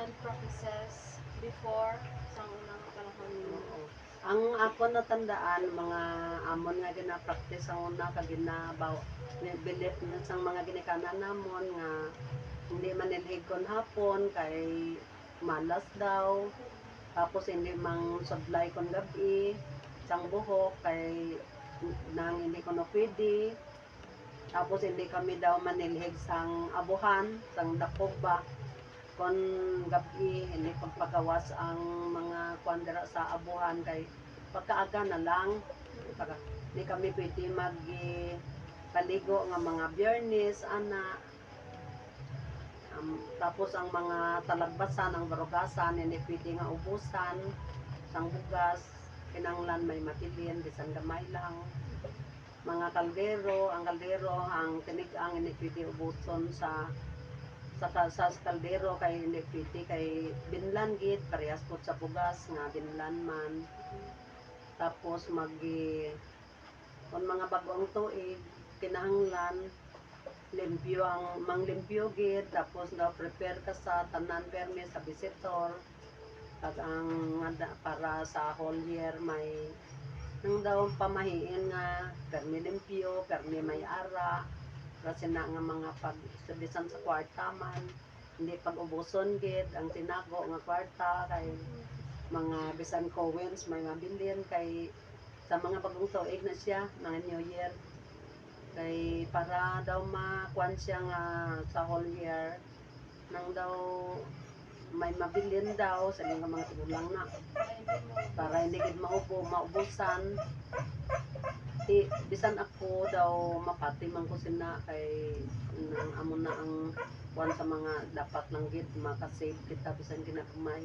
and practices before sa unang panahon mo? Oo. Ang ako natandaan, mga amon nga gina-practice ang una kag ginabaw bilit sa mga ginikanan namon nga hindi manilhig kon hapon kay malas daw. Tapos hindi mang sublay kon gabi sang buhok kay nang hindi ko na pwede. Tapos hindi kami daw manilhig sang abuhan, sang dakog ba. Kon gabi hindi pagpagawas ang mga kwandra sa abuhan kay pagkaaga na lang. Hindi kami pwede paligo nga mga biyernes, ana. Tapos ang mga talagbasan, ang barugasan, hindi pwede nga ubusan, sang bugas, kinanglan may matilin, bisan gamay lang. Mga kaldero, ang tinigang, hindi pwede ubuson sa kaldero kay hindi pwede kay binlan gid, parehas po sa bugas nga binlan man. Tapos kung mga bagong tuig, kinahanglan limpyo ang manglimpyo gid, tapos na prepare ka sa tanan permi sa visitor at para sa whole year may nang daw pamahiin nga permi limpyo, permi may ara kasi na nga mga pagsubisan sa kwarta man hindi pag-ubuson gid ang tinago nga kwarta kay mga bisan coins may mabilin kay sa mga bagong tuig na siya mga New Year kay para daw makuan siya nga sa whole year nang daw may mabilin daw sa mga tigulang na para hindi gid maubusan bisan ako daw mapati man ko sina kay nang amo na ang kuan sa mga dapat lang gid makasave kita bisan ginagmay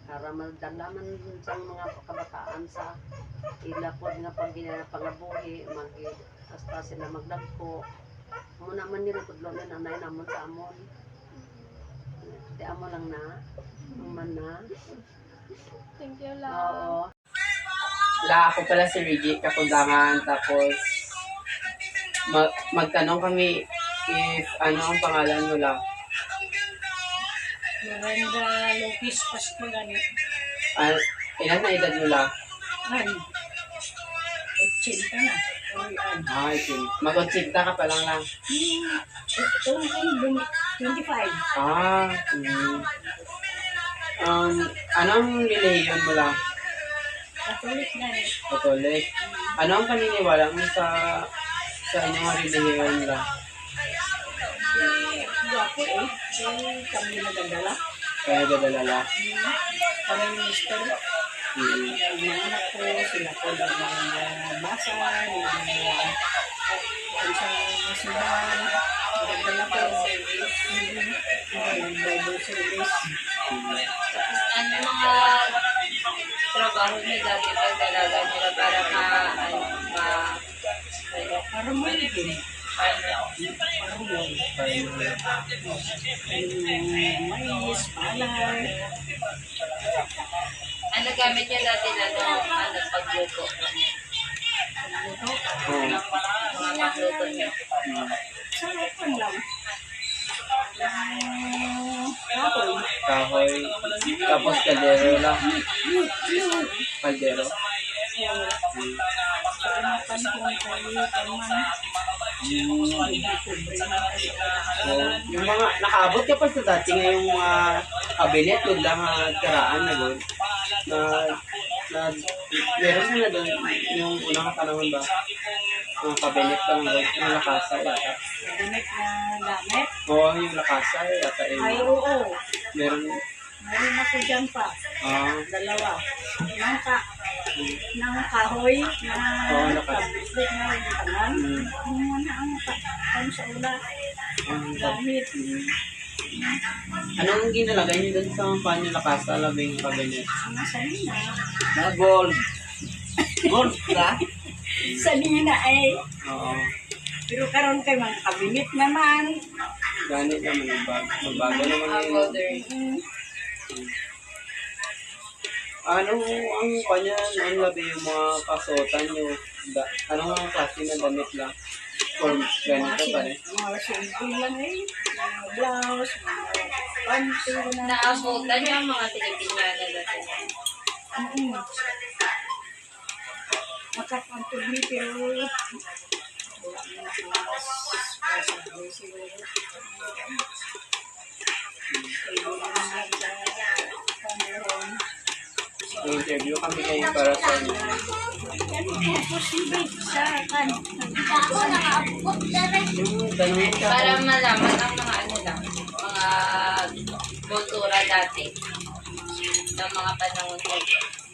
para madala man sa mga kabataan sa ilapod nga pangabuhi hasta sila magdagko mo naman nila tudlo na nanay namon sa amon di amo lang na man na. Thank you lang. Oo. Ako pala si Reggie Kapundangan, tapos magtanong kami if ano ang pangalan mo lang. Miranda Lopez Pascualani. Ilan na edad mo lang? Ay, 80 na. Ay, mag-80 ka pa lang lang. Ito ay 25. Anong religion mo lang? Katolik na rin. Katolik. Ano ang paniniwala mo sa inyong religion lang? Guwapo eh. Kami nagdadala. Kaya dadalala? Kami minister. Yung mga anak ko, sila ko lang mga basa, yung sa simbahan. Nagdadala ko yung Bible service. Ano mga trabaho niya dati pagdalaga nila para Para mo din. Mais, palay. ano gamit niya dati na pagluto? Mga pagluto niya. Sarapan lang. Kahoy. Kahoy. Tapos kaldero lang. Kaldero. Sarapan kung kaman. So, yung mga nakaabot ka pa sa dati ngayong mga kabinet doon lang karaan na doon meron na doon yung unang panahon ba mga kabinet lang doon yung lakasa yata Kabinet na gamit. oo yung lakasa yata Ay, oo. meron Meron ako dyan pa. Dalawa. Nang kahoy na pabislik na yung tangan. Yung na ang sa ula. Gamit. Anong ginalagay niyo doon sa panyo lakasa labing kabinet? Ang sanina. Na gold. Gold ka? Sanina eh. Oo. Pero karon kay mga kabinet naman. Ganit naman magbago naman yung ano ang kanya ang labi yung mga kasuotan nyo? Anong mga klase na damit lang? Or ganito pa rin? Mga simple lang eh. Mga blouse, mga Pero na, Naabutan yung mga Pilipiniana dati. makapagpagli pero wala na siguro. Interview kami ngayon para sa inyo. Posible sa kan. Yung tanongin ka Para malaman ang mga ano lang, mga kultura dati ng mga panahon nito.